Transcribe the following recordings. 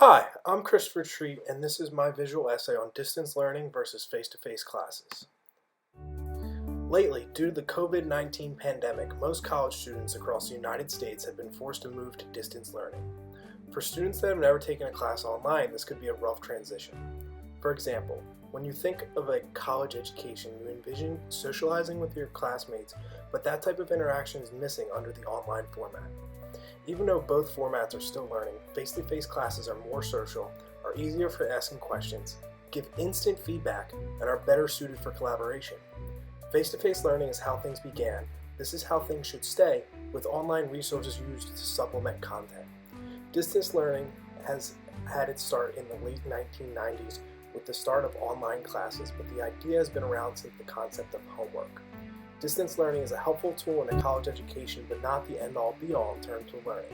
Hi, I'm Christopher Treat, and this is my visual essay on distance learning versus face-to-face classes. Lately, due to the COVID-19 pandemic, most college students across the United States have been forced to move to distance learning. For students that have never taken a class online, this could be a rough transition. For example, when you think of a college education, you envision socializing with your classmates, but that type of interaction is missing under the online format. Even though both formats are still learning, face-to-face classes are more social, are easier for asking questions, give instant feedback, and are better suited for collaboration. Face-to-face learning is how things began. This is how things should stay, with online resources used to supplement content. Distance learning has had its start in the late 1990s with the start of online classes, but the idea has been around since the concept of homework. Distance learning is a helpful tool in a college education, but not the end-all be-all in terms of learning.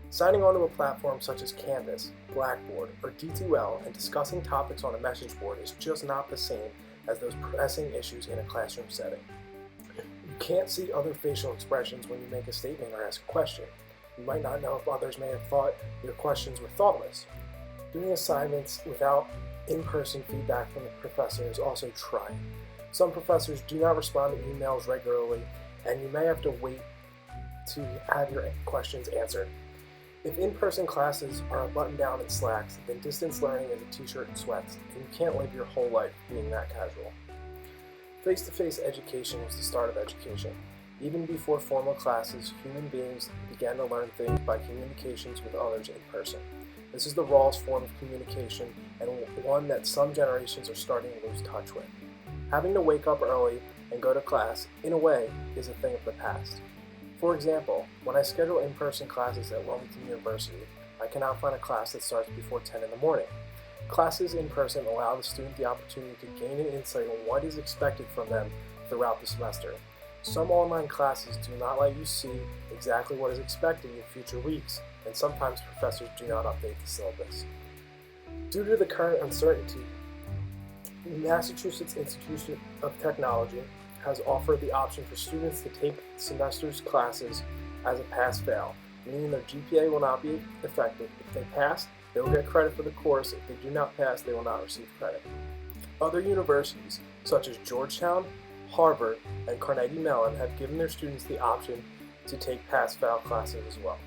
Signing onto a platform such as Canvas, Blackboard, or D2L and discussing topics on a message board is just not the same as those pressing issues in a classroom setting. You can't see other facial expressions when you make a statement or ask a question. You might not know if others may have thought your questions were thoughtless. Doing assignments without in-person feedback from the professor is also trying. Some professors do not respond to emails regularly, and you may have to wait to have your questions answered. If in-person classes are a button-down and slacks, then distance learning is a t-shirt and sweats, and you can't live your whole life being that casual. Face-to-face education was the start of education. Even before formal classes, human beings began to learn things by communications with others in person. This is the rawest form of communication, and one that some generations are starting to lose touch with. Having to wake up early and go to class, in a way, is a thing of the past. For example, when I schedule in-person classes at Wilmington University, I cannot find a class that starts before 10 in the morning. Classes in person allow the student the opportunity to gain an insight on what is expected from them throughout the semester. Some online classes do not let you see exactly what is expected in future weeks, and sometimes professors do not update the syllabus. Due to the current uncertainty, the Massachusetts Institute of Technology has offered the option for students to take the semester's classes as a pass-fail, meaning their GPA will not be affected. If they pass, they will get credit for the course. If they do not pass, they will not receive credit. Other universities, such as Georgetown, Harvard, and Carnegie Mellon, have given their students the option to take pass-fail classes as well.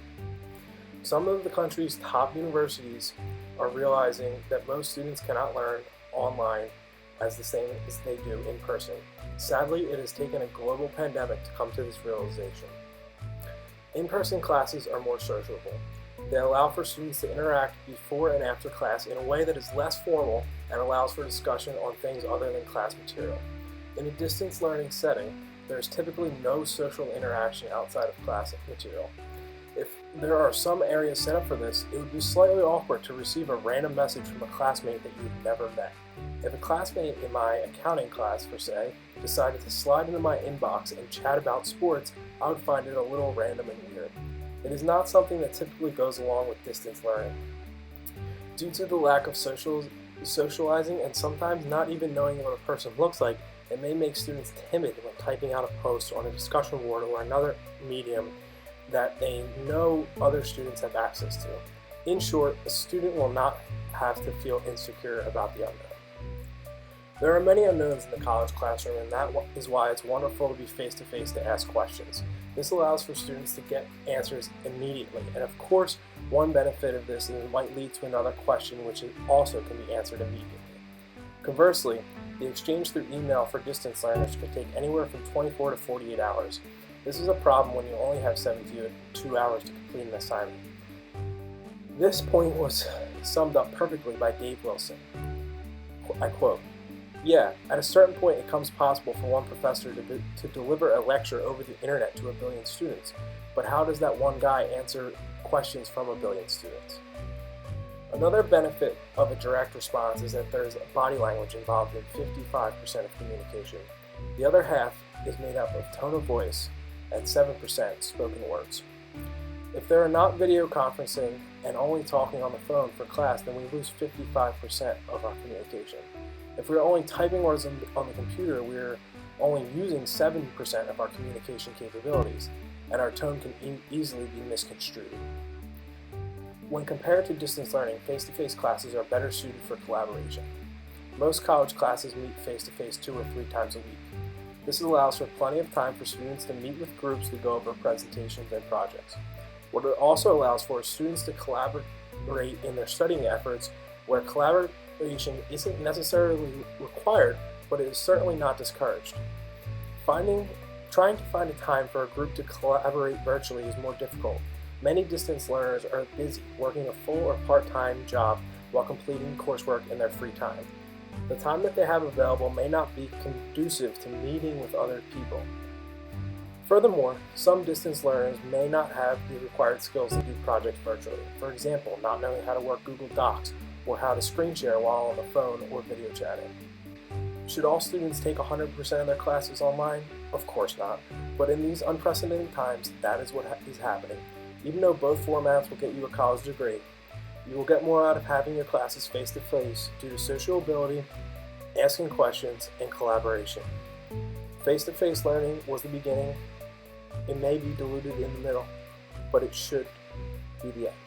Some of the country's top universities are realizing that most students cannot learn online as the same as they do in person. Sadly, it has taken a global pandemic to come to this realization. In-person classes are more sociable. They allow for students to interact before and after class in a way that is less formal and allows for discussion on things other than class material. In a distance learning setting, there is typically no social interaction outside of class material. If there are some areas set up for this, it would be slightly awkward to receive a random message from a classmate that you've never met. If a classmate in my accounting class, for say, decided to slide into my inbox and chat about sports, I would find it a little random and weird. It is not something that typically goes along with distance learning. Due to the lack of socializing and sometimes not even knowing what a person looks like, it may make students timid when typing out a post on a discussion board or another medium that they know other students have access to. In short, a student will not have to feel insecure about the unknown. There are many unknowns in the college classroom, and that is why it's wonderful to be face-to-face to ask questions. This allows for students to get answers immediately, and of course, one benefit of this is it might lead to another question which also can be answered immediately. Conversely, the exchange through email for distance learners could take anywhere from 24 to 48 hours. This is a problem when you only have 72 hours to complete an assignment. This point was summed up perfectly by Dave Wilson. I quote, "Yeah, at a certain point it becomes possible for one professor to deliver a lecture over the internet to a billion students, but how does that one guy answer questions from a billion students?" Another benefit of a direct response is that there is body language involved in 55% of communication. The other half is made up of tone of voice and 7% spoken words. If there are not video conferencing and only talking on the phone for class, then we lose 55% of our communication. If we're only typing words on the computer, we're only using 7% of our communication capabilities, and our tone can easily be misconstrued. When compared to distance learning, face-to-face classes are better suited for collaboration. Most college classes meet face-to-face 2 or 3 times a week. This allows for plenty of time for students to meet with groups to go over presentations and projects. What it also allows for is students to collaborate in their studying efforts, where collaboration isn't necessarily required, but it is certainly not discouraged. Trying to find a time for a group to collaborate virtually is more difficult. Many distance learners are busy working a full or part-time job while completing coursework in their free time. The time that they have available may not be conducive to meeting with other people. Furthermore, some distance learners may not have the required skills to do projects virtually. For example, not knowing how to work Google Docs or how to screen share while on the phone or video chatting. Should all students take 100% of their classes online? Of course not. But in these unprecedented times, that is what is happening. Even though both formats will get you a college degree, you will get more out of having your classes face-to-face due to social ability, asking questions, and collaboration. Face-to-face learning was the beginning. It may be diluted in the middle, but it should be the end.